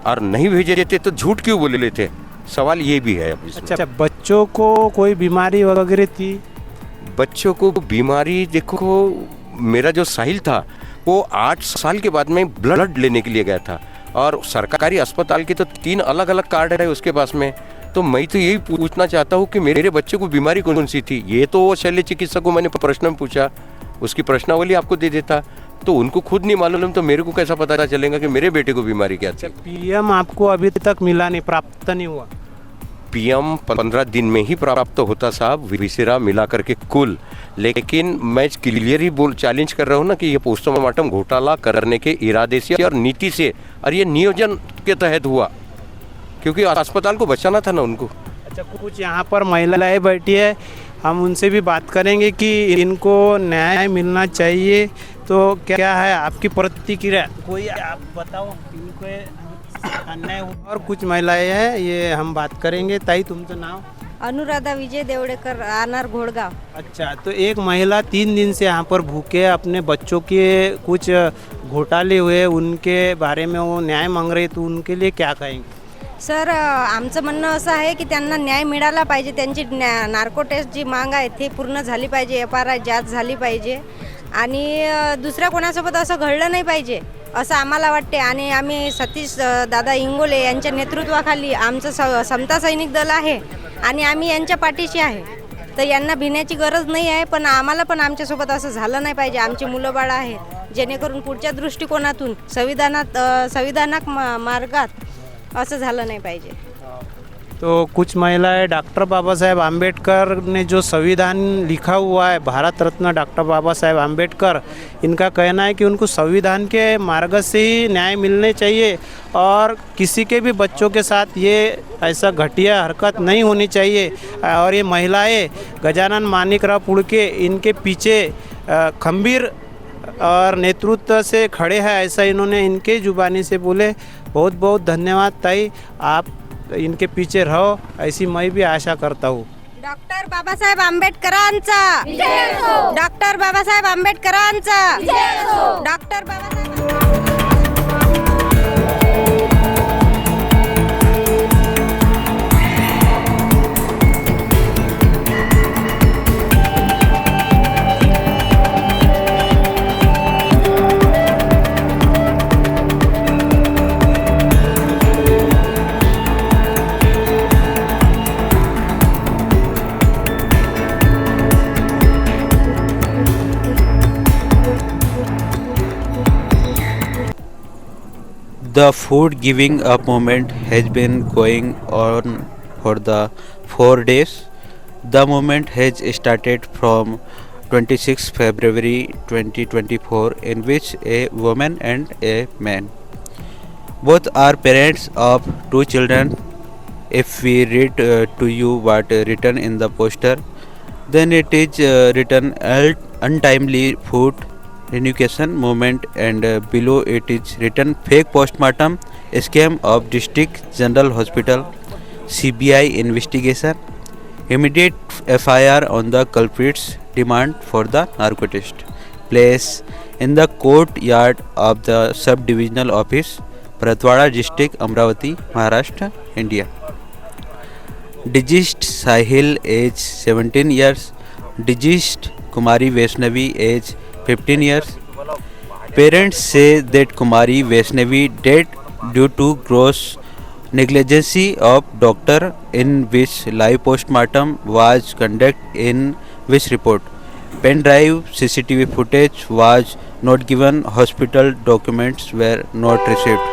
और नहीं भेजे थे तो झूठ क्यों बोले लेते? सवाल ये भी है। अच्छा, बच्चों को कोई बीमारी वगैरह थी? बच्चों को बीमारी, देखो मेरा जो साहिल था वो 8 साल के बाद में ब्लड लेने के लिए गया था, और सरकारी अस्पताल के तो 3 अलग अलग कार्ड है उसके पास में। तो मैं तो यही पूछना चाहता हूँ कि मेरे बच्चे को बीमारी कौन सी थी? ये तो शल्य चिकित्सक को मैंने प्रश्न में पूछा, उसकी प्रश्नावली आपको दे देता। तो उनको खुद नहीं मालूम तो मेरे को कैसा पता चलेगा कि मेरे बेटे को बीमारी क्या थी? पीएम आपको अभी तक मिला नहीं, प्राप्त नहीं हुआ? पीएम 15 दिन में ही प्राप्त होता साहब, विसेरा मिला करके कुल। लेकिन मैं क्लियर ही चैलेंज कर रहा हूँ ना कि ये पोस्टमार्टम घोटाला करने के इरादे से और नीति से, और ये नियोजन के तहत हुआ, क्योंकि अस्पताल को बचाना था ना उनको। अच्छा, कुछ यहाँ पर महिलाएं बैठी है, हम उनसे भी बात करेंगे कि इनको न्याय मिलना चाहिए। तो क्या है आपकी प्रतिक्रिया? कोई आप बताओ, इनको अन्याय हुआ? और कुछ महिलाएं हैं, ये हम बात करेंगे। ताई, तुमचं नाव? अनुराधा विजय देवड़ेकर, राहणार घोड़गांव। अच्छा, तो एक महिला 3 दिन से यहाँ पर भूखे, अपने बच्चों के कुछ घोटाले हुए, उनके बारे में वो न्याय मांग रही, तो उनके लिए क्या कहेंगे? सर, आमचं म्हणणं असं आहे की त्यांना न्याय मिळाला पाहिजे. त्यांची नार्को टेस्ट जी मांग आहे ती पूर्ण झाली पाहिजे, एफआरआय जांच झाली पाहिजे, आणि दुसऱ्या कोणासोबत असं घडलं नाही पाहिजे असं आम्हाला वाटते. आणि आम्ही सतीश दादा इंगोले यांच्या नेतृत्वाखाली आमचं समता सैनिक दल आहे आणि आम्ही यांच्या पाठीशी आहे. तर यांना भिण्याची गरज नाही आहे, पण आम्हाला पण आमच्यासोबत असं झालं नाही पाहिजे. आमची मुलं बाळं आहेत, जेणेकरून पुढच्या दृष्टिकोनातून संविधानात्मक मार्गात असं झालं नाही पाहिजे. तो कुछ महिलाएं डॉक्टर बाबा साहेब आम्बेडकर ने जो संविधान लिखा हुआ है, भारत रत्न डॉक्टर बाबा साहेब आम्बेडकर, इनका कहना है कि उनको संविधान के मार्ग से ही न्याय मिलने चाहिए और किसी के भी बच्चों के साथ ये ऐसा घटिया हरकत नहीं होनी चाहिए। और ये महिलाएं गजानन मानिकराव पुड़के इनके पीछे खंबीर और नेतृत्व से खड़े हैं, ऐसा इन्होंने इनके जुबानी से बोले। बहुत बहुत धन्यवाद ताई, आप इनके पीछे रहो, ऐसी मैं भी आशा करता हूँ। डॉक्टर बाबासाहेब आंबेडकरांचा डॉक्टर बाबासाहेब आंबेडकरांचा doctor Babasaheb The food giving up movement has been going on for the 4 days. The movement has started from 26 February 2024, in which a woman and a man, both are parents of 2 children. If we read to you what written in the poster, then it is written untimely food renunciation movement, and below it is written fake postmortem scam of District General Hospital, CBI investigation, immediate FIR on the culprits, demand for the narco test, place in the courtyard of the sub-divisional office, Paratwada district, Amravati, Maharashtra, India. Deceased Sahil, age 17 years. Deceased Kumari Vaishnavi, age 15 years. Parents say that Kumari Vaishnavi died due to gross negligence of doctor, in which live postmortem was conducted, in which report pen drive CCTV footage was not given, hospital documents were not received.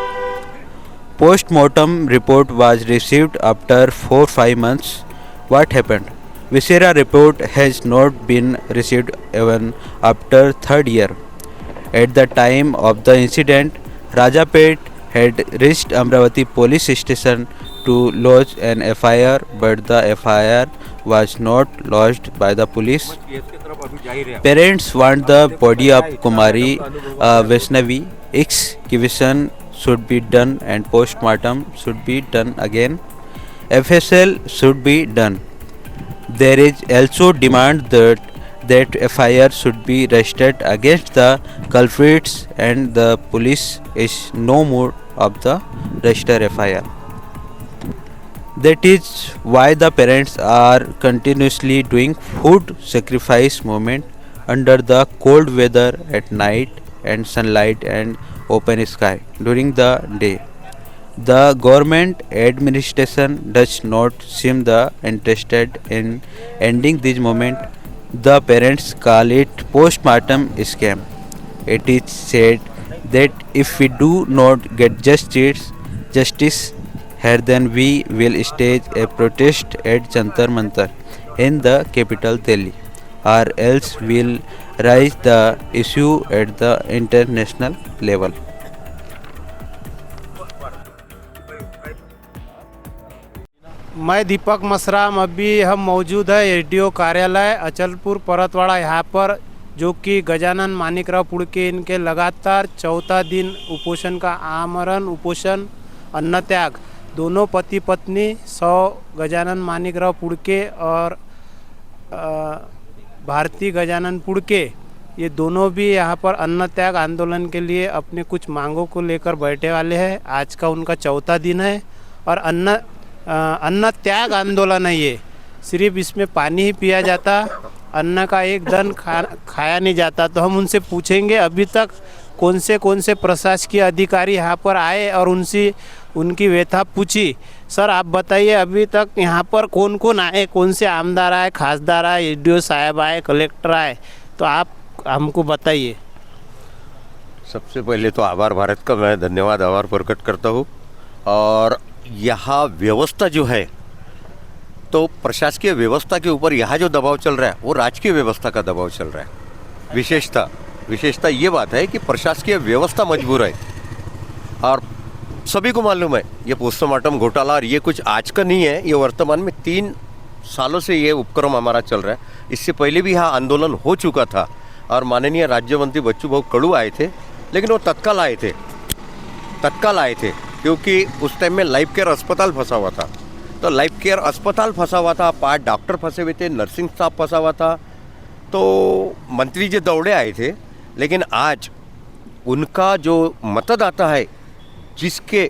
Post-mortem report was received after 4-5 months. What happened? Viscera report has not been received even after 3rd year. At the time of the incident, Rajapet had reached Amravati police station to lodge an FIR, but the FIR was not lodged by the police. Parents want the body of Kumari Vaishnavi. Excavation should be done and postmortem should be done again. FSL should be done. There is also demand that FIR should be registered against the culprits, and the police is no more of the register FIR. That is why the parents are continuously doing food sacrifice movement under the cold weather at night and sunlight and open sky during the day. The government administration does not seem interested in ending this movement. The parents call it postmortem scam. It is said that if we do not get justice here, then we will stage a protest at Jantar Mantar in the capital Delhi, or else we'll raise the issue at the international level. मैं दीपक मसराम, अभी हम मौजूद है एडीओ कार्यालय अचलपुर परतवाड़ा, यहाँ पर जो कि गजानन मानिकराव पुड़के इनके लगातार 4था दिन उपोषण का आमरण, उपोषण, अन्न त्याग, दोनों पति पत्नी 100 गजानन मानिकराव पुड़के और भारती गजानन पुड़के, ये दोनों भी यहाँ पर अन्न त्याग आंदोलन के लिए अपने कुछ मांगों को लेकर बैठे वाले हैं। आज का उनका 4था दिन है और अन्न त्याग आंदोलन है ये। सिर्फ इसमें पानी ही पिया जाता, अन्न का एक दन खाया नहीं जाता। तो हम उनसे पूछेंगे अभी तक कौन से प्रशासकीय अधिकारी यहाँ पर आए और उनकी व्यथा पूछी। सर आप बताइए, अभी तक यहाँ पर कौन कौन आए, कौन से आमदार आए, खासदार आए, एडीओ साहब आए, कलेक्टर आए, तो आप हमको बताइए। सबसे पहले तो आभार भारत का मैं धन्यवाद आभार प्रकट करता हूँ। और यहाँ व्यवस्था जो है तो प्रशासकीय व्यवस्था के ऊपर यहाँ जो दबाव चल रहा है वो राजकीय व्यवस्था का दबाव चल रहा है। विशेषता ये बात है कि प्रशासकीय व्यवस्था मजबूर है। और सभी को मालूम है ये पोस्टमार्टम घोटाला, और ये कुछ आज का नहीं है, ये वर्तमान में 3 सालों से ये उपक्रम हमारा चल रहा है। इससे पहले भी यहाँ आंदोलन हो चुका था और माननीय राज्य मंत्री बच्चू भाऊ कडू आए थे, लेकिन वो तत्काल आए थे क्योंकि उस टाइम में लाइफ केयर अस्पताल फंसा हुआ था। तो लाइफ केयर अस्पताल फंसा हुआ था, 5 डॉक्टर फंसे हुए थे, नर्सिंग स्टाफ फंसा हुआ था, तो मंत्री जी दौड़े आए थे। लेकिन आज उनका जो मतदाता है, जिसके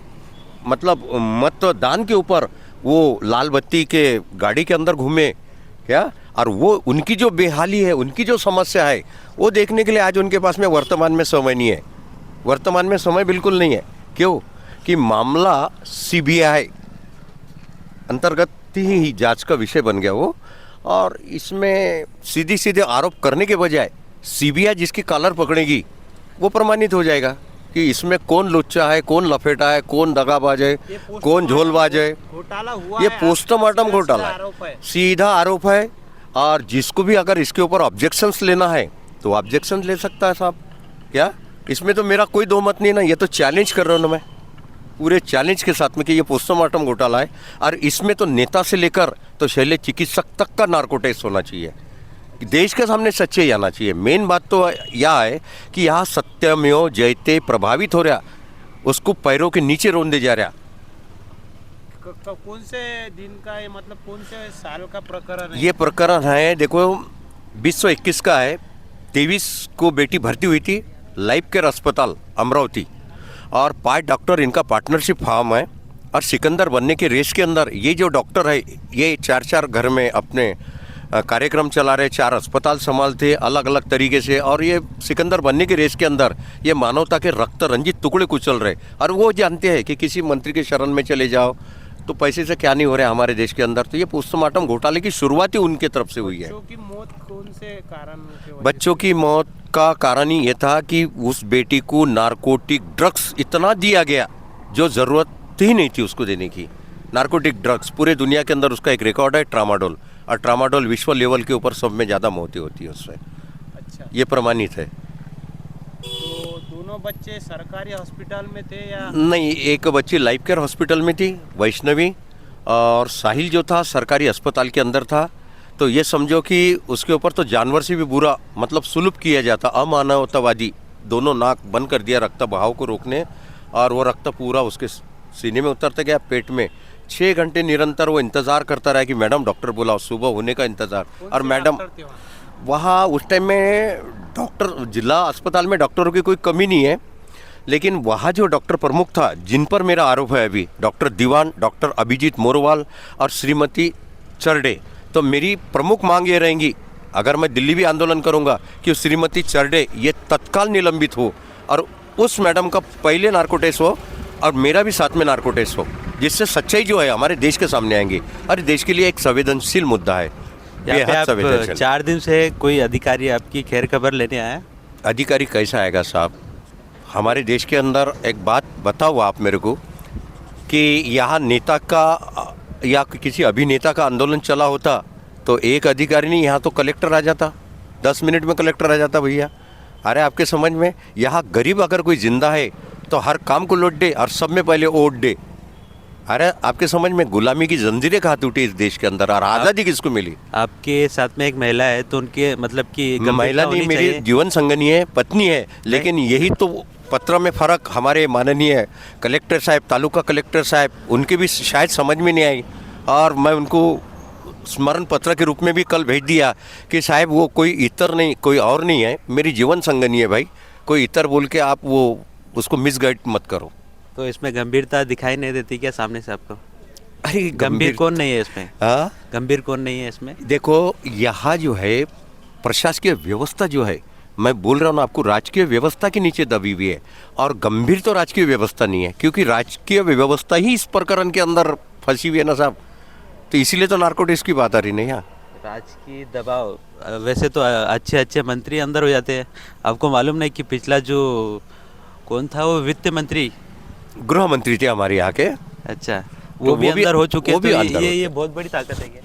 मतलब मतदान के ऊपर वो लाल बत्ती के गाड़ी के अंदर घूमे क्या, और वो उनकी जो बेहाली है, उनकी जो समस्या है, वो देखने के लिए आज उनके पास में वर्तमान में समय नहीं है। वर्तमान में समय बिल्कुल नहीं है। क्यों? कि मामला सीबीआई अंतर्गत ही जांच का विषय बन गया वो, और इसमें सीधे आरोप करने के बजाय सीबीआई जिसकी कॉलर पकड़ेगी वो प्रमाणित हो जाएगा कि इसमें कौन लुच्चा है, कौन लफेटा है, कौन दगाबाज है, कौन झोलबाज है। घोटाला हुआ ये है, पोस्टमार्टम घोटाला है, सीधा आरोप है। और जिसको भी अगर इसके ऊपर ऑब्जेक्शंस लेना है तो ऑब्जेक्शन ले सकता है साहब। क्या इसमें तो मेरा कोई दो मत नहीं ना, ये तो चैलेंज कर रहा हूँ ना मैं पूरे चैलेंज के साथ में कि ये पोस्टमार्टम घोटाला है। और इसमें तो नेता से लेकर तो शल्य चिकित्सक तक का नार्को टेस्ट होना चाहिए, देश के सामने सच्चाई आना चाहिए। मेन बात तो यह है कि यहाँ सत्यमेव जयते प्रभावित हो रहा, उसको पैरों के नीचे रोन दे जा रहा। कौन से दिन का है, मतलब कौन से साल का प्रकरण है? ये प्रकरण है, देखो 2021 का है। 23 को बेटी भर्ती हुई थी लाइफ केयर अस्पताल अमरावती, और 5 डॉक्टर इनका पार्टनरशिप फार्म है। और सिकंदर बनने के रेस के अंदर ये जो डॉक्टर है, ये 4 घर में अपने कार्यक्रम चला रहे, 4 अस्पताल संभालते अलग अलग तरीके से। और ये सिकंदर बनने के रेस के अंदर ये मानवता के रक्त रंजित टुकड़े कुचल रहे। और वो जानते हैं कि किसी मंत्री के शरण में चले जाओ तो पैसे से क्या नहीं हो रहा है हमारे देश के अंदर। तो ये पोस्टमार्टम घोटाले की शुरुआत ही उनके तरफ से हुई है। बच्चों की मौत कौन से कारण की वजह बच्चों की मौत का कारण ही ये था कि उस बेटी को नारकोटिक ड्रग्स इतना दिया गया जो ज़रूरत ही नहीं थी उसको देने की। नारकोटिक ड्रग्स पूरे दुनिया के अंदर उसका एक रिकॉर्ड है, ट्रामाडोल, और ट्रामाडोल विश्व लेवल के ऊपर सब में ज़्यादा मौतें होती है उससे। अच्छा, ये प्रमाणित है। तो दोनों बच्चे सरकारी हॉस्पिटल में थे या नहीं, एक बच्ची लाइफ केयर हॉस्पिटल में थी, वैष्णवी, और साहिल जो था सरकारी अस्पताल के अंदर था। तो ये समझो कि उसके ऊपर तो जानवर से भी बुरा मतलब सुलभ किया जाता, अमानवतावादी। दोनों नाक बंद कर दिया रक्त बहाव को रोकने, और वो रक्त पूरा उसके सीने में उतरता गया, पेट में। 6 घंटे निरंतर वो इंतज़ार करता रहा कि मैडम डॉक्टर बुलाओ, सुबह होने का इंतज़ार। और मैडम वहाँ उस टाइम में डॉक्टर, जिला अस्पताल में डॉक्टरों की कोई कमी नहीं है, लेकिन वहाँ जो डॉक्टर प्रमुख था, जिन पर मेरा आरोप है अभी, डॉक्टर दीवान, डॉक्टर अभिजीत मोरवाल और श्रीमती चरडे। तो मेरी प्रमुख मांग ये रहेंगी, अगर मैं दिल्ली भी आंदोलन करूँगा, कि श्रीमती चरडे ये तत्काल निलंबित हो, और उस मैडम का पहले नार्को टेस्ट हो और मेरा भी साथ में नार्को टेस्ट हो, जिससे सच्चाई जो है हमारे देश के सामने आएंगी। और देश के लिए एक संवेदनशील मुद्दा है, यहाँ पे बेहद आप संवेदनशील। 4 दिन से कोई अधिकारी आपकी खैर खबर लेने आया? अधिकारी कैसा आएगा साहब? हमारे देश के अंदर एक बात बताओ आप मेरे को कि यहाँ नेता का या किसी अभिनेता का आंदोलन चला होता तो एक अधिकारी नहीं, यहाँ तो कलेक्टर आ जाता, 10 मिनट में कलेक्टर आ जाता भैया। अरे आपके समझ में, यहाँ गरीब अगर कोई जिंदा है तो हर काम को लौट दे और सब में पहले वोट दे। अरे आपके समझ में, गुलामी की जंजीरें कहाँ टूटी इस देश के अंदर, और आज़ादी किसको मिली? आपके साथ में एक महिला है, तो उनके मतलब कि महिला नहीं, मेरी जीवन संगनी है, पत्नी है। लेकिन यही तो पत्र में फ़र्क हमारे माननीय कलेक्टर साहब, तालुका कलेक्टर साहब, उनके भी शायद समझ में नहीं आई, और मैं उनको स्मरण पत्र के रूप में भी कल भेज दिया कि साहब वो कोई इतर नहीं, कोई और नहीं है, मेरी जीवन संगनी है भाई, कोई इतर बोल के आप वो उसको मिसगाइड मत करो। तो इसमें गंभीरता दिखाई नहीं देती क्या सामने से आपको? अरे गंभीर कौन नहीं है इसमें? हाँ, गंभीर कौन नहीं है इसमें? देखो यहाँ जो है प्रशासकीय व्यवस्था जो है, मैं बोल रहा हूँ ना आपको, राजकीय व्यवस्था के नीचे दबी हुई है। और गंभीर तो राजकीय व्यवस्था नहीं है, क्योंकि राजकीय व्यवस्था ही इस प्रकरण के अंदर फंसी हुई है ना साहब। तो इसीलिए तो नार्को टेस्ट की बात आ रही नहीं। यहाँ राजकीय दबाव, वैसे तो अच्छे मंत्री अंदर हो जाते हैं। आपको मालूम नहीं कि पिछला जो कौन था, वो वित्त मंत्री, गृह मंत्री थे हमारे यहाँ के। अच्छा, वो भी अंदर हो चुके हैं। तो ये बहुत बड़ी ताकत है क्या?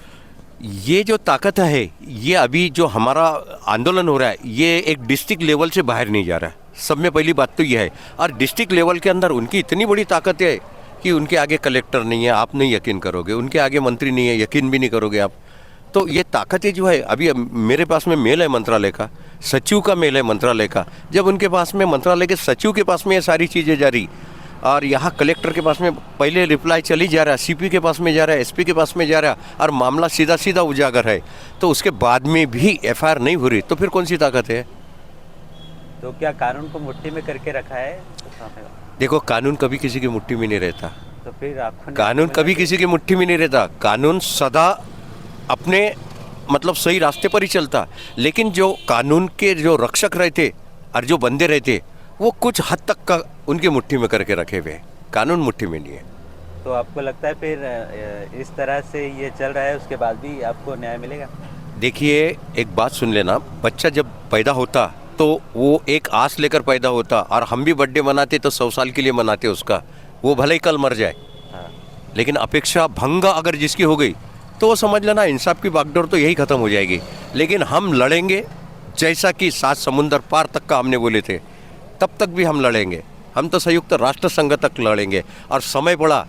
ये जो ताकत है, ये अभी जो हमारा आंदोलन हो रहा है, ये एक डिस्ट्रिक्ट लेवल से बाहर नहीं जा रहा है। सब में पहली बात तो यह है। और डिस्ट्रिक्ट लेवल के अंदर उनकी इतनी बड़ी ताकत है कि उनके आगे कलेक्टर नहीं है, आप नहीं यकीन करोगे, उनके आगे मंत्री नहीं है, यकीन भी नहीं करोगे आप। तो ये ताकतें जो है, अभी मेरे पास में मेल है मंत्रालय का, सचिव का मेल है मंत्रालय का। जब उनके पास में मंत्रालय के सचिव के पास में ये सारी चीज़ें जा रही, और यहाँ कलेक्टर के पास में पहले रिप्लाई चली जा रहा है, सीपी के पास में जा रहा है, एसपी के पास में जा रहा है, और मामला सीधा सीधा उजागर है, तो उसके बाद में भी एफआईआर नहीं हो रही, तो फिर कौन सी ताकत है? तो क्या कानून को मुट्ठी में करके रखा है? देखो, कानून कभी किसी की मुट्ठी में नहीं रहता। तो फिर आपको कानून कभी किसी की मुट्ठी में नहीं रहता। कानून सदा अपने मतलब सही रास्ते पर ही चलता। लेकिन जो कानून के जो रक्षक रहते और जो बंदे रहते, वो कुछ हद तक का उनकी मुट्ठी में करके रखे हुए हैं। कानून मुट्ठी में नहीं है। तो आपको लगता है फिर इस तरह से ये चल रहा है, उसके बाद भी आपको न्याय मिलेगा? देखिए, एक बात सुन लेना, बच्चा जब पैदा होता तो वो एक आस लेकर पैदा होता, और हम भी बर्थडे मनाते तो 100 साल के लिए मनाते उसका, वो भले ही कल मर जाए। लेकिन अपेक्षा भंग अगर जिसकी हो गई तो वो समझ लेना इंसाफ की बागडोर तो यही ख़त्म हो जाएगी। लेकिन हम लड़ेंगे, जैसा कि 7 समुंदर पार तक का हमने बोले थे, तब तक भी हम लड़ेंगे। हम तो संयुक्त राष्ट्र संघ तक लड़ेंगे। और समय पड़ा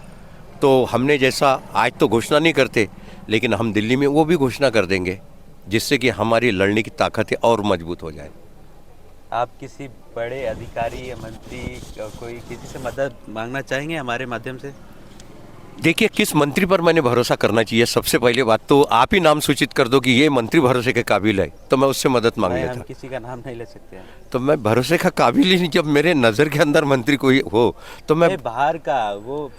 तो हमने जैसा आज तो घोषणा नहीं करते, लेकिन हम दिल्ली में वो भी घोषणा कर देंगे, जिससे कि हमारी लड़ने की ताकतें और मजबूत हो जाए। आप किसी बड़े अधिकारी या मंत्री कोई किसी से मदद मांगना चाहेंगे हमारे माध्यम से? देखिए, किस मंत्री पर मैंने भरोसा करना चाहिए, सबसे पहले बात तो आप ही नाम सूचित कर दो कि ये मंत्री भरोसे के काबिल है, तो मैं उससे मदद मांग लेता। हम किसी का नाम नहीं ले सकते हैं। तो मैं भरोसे का काबिल ही नहीं, जब मेरे नज़र के अंदर मंत्री कोई हो तो मैं बाहर का, वो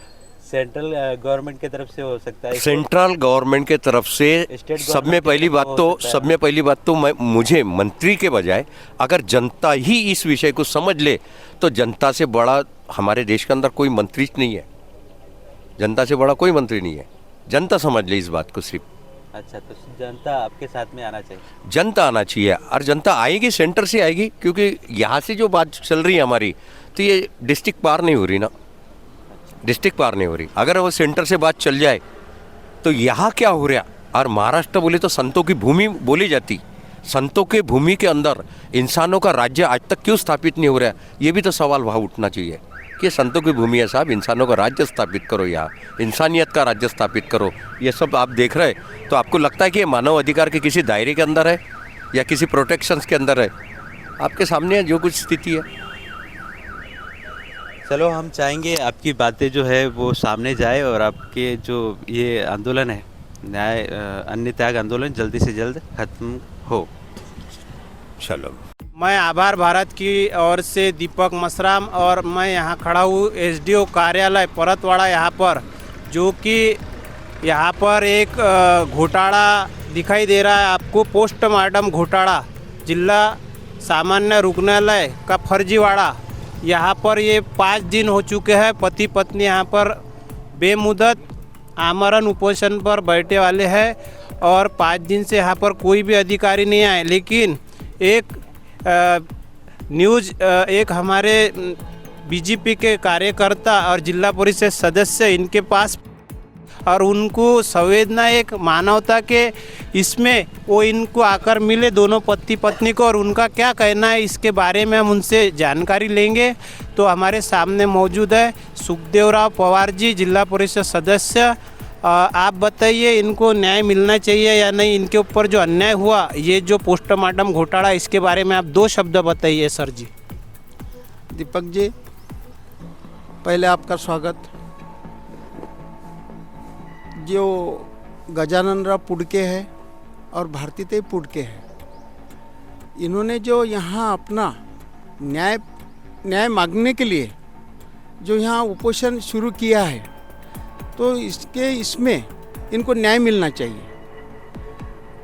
सेंट्रल गवर्नमेंट की तरफ से हो सकता है। सेंट्रल गवर्नमेंट के तरफ से सब में पहली बात तो मैं मुझे मंत्री के बजाय अगर जनता ही इस विषय को समझ ले, तो जनता से बड़ा हमारे देश के अंदर कोई मंत्री नहीं है। जनता से बड़ा कोई मंत्री नहीं है। जनता समझ ले इस बात को सिर्फ। अच्छा, तो जनता आपके साथ में आना चाहिए? जनता आना चाहिए, और जनता आएगी, सेंटर से आएगी, क्योंकि यहाँ से जो बात चल रही है हमारी, तो ये डिस्ट्रिक्ट पार नहीं हो रही ना, डिस्ट्रिक्ट पार नहीं हो रही। अगर वो सेंटर से बात चल जाए तो यहाँ क्या हो रहा, और महाराष्ट्र बोले तो संतों की भूमि बोली जाती, संतों के भूमि के अंदर इंसानों का राज्य आज तक क्यों स्थापित नहीं हो रहा, ये भी तो सवाल वहाँ उठना चाहिए कि संतों की भूमि है साहब, इंसानों का राज्य स्थापित करो, यहाँ इंसानियत का राज्य स्थापित करो। ये सब आप देख रहे हैं तो आपको लगता है कि ये मानव अधिकार के किसी दायरे के अंदर है या किसी प्रोटेक्शंस के अंदर है? आपके सामने जो कुछ स्थिति है। चलो, हम चाहेंगे आपकी बातें जो है वो सामने जाए, और आपके जो ये आंदोलन है, न्याय अन्य त्याग आंदोलन, जल्दी से जल्द खत्म हो। चलो, मैं आभार भारत की ओर से दीपक मसराम, और मैं यहाँ खड़ा हूँ एसडीओ कार्यालय परतवाड़ा यहाँ पर, जो कि यहाँ पर एक घोटाला दिखाई दे रहा है आपको, पोस्टमार्टम घोटाला, जिला सामान्य रुग्णालय का फर्जीवाड़ा। यहाँ पर ये 5 दिन हो चुके हैं, पति पत्नी यहाँ पर बेमुदत आमरण उपोषण पर बैठे वाले हैं, और 5 दिन से यहाँ पर कोई भी अधिकारी नहीं आए। लेकिन एक एक हमारे बीजेपी के कार्यकर्ता और जिला परिषद सदस्य इनके पास, और उनको संवेदना एक मानवता के इसमें वो इनको आकर मिले, दोनों पति पत्नी को, और उनका क्या कहना है इसके बारे में हम उनसे जानकारी लेंगे। तो हमारे सामने मौजूद है सुखदेवराव पवार जी, जिला परिषद सदस्य। आप बताइए, इनको न्याय मिलना चाहिए या नहीं? इनके ऊपर जो अन्याय हुआ, ये जो पोस्टमार्टम घोटाला, इसके बारे में आप 2 शब्द बताइए सर जी। दीपक जी, पहले आपका स्वागत। जो गजानन राव पुड़के है और भारतीतेय पुड़के है, इन्होंने जो यहाँ अपना न्याय मांगने के लिए जो यहाँ उपोषण शुरू किया है, तो इसमें इनको न्याय मिलना चाहिए।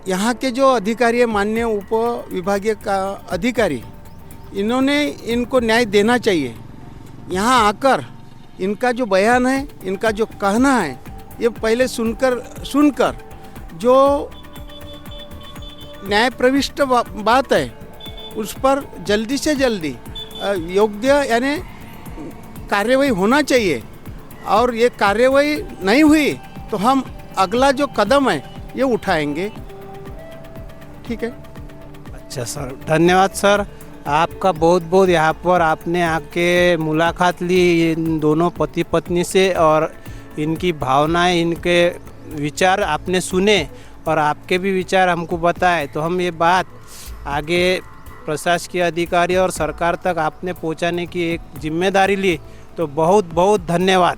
यहाँ के जो अधिकारी है, माननीय उप विभागीय का अधिकारी, इन्होंने इनको न्याय देना चाहिए। यहाँ आकर इनका जो बयान है, इनका जो कहना है, ये पहले सुनकर जो न्याय प्रविष्ट बात है, उस पर जल्दी से जल्दी योग्य यानी कार्यवाही होना चाहिए। और ये कार्यवाही नहीं हुई तो हम अगला जो कदम है, ये उठाएंगे। ठीक है। अच्छा सर, धन्यवाद सर आपका बहुत बहुत। यहाँ पर आपने आके मुलाकात ली इन दोनों पति पत्नी से और इनकी भावनाएं, इनके विचार आपने सुने और आपके भी विचार हमको बताए, तो हम ये बात आगे प्रशासकीय अधिकारी और सरकार तक आपने पहुंचाने की एक जिम्मेदारी ली। तो बहुत बहुत धन्यवाद।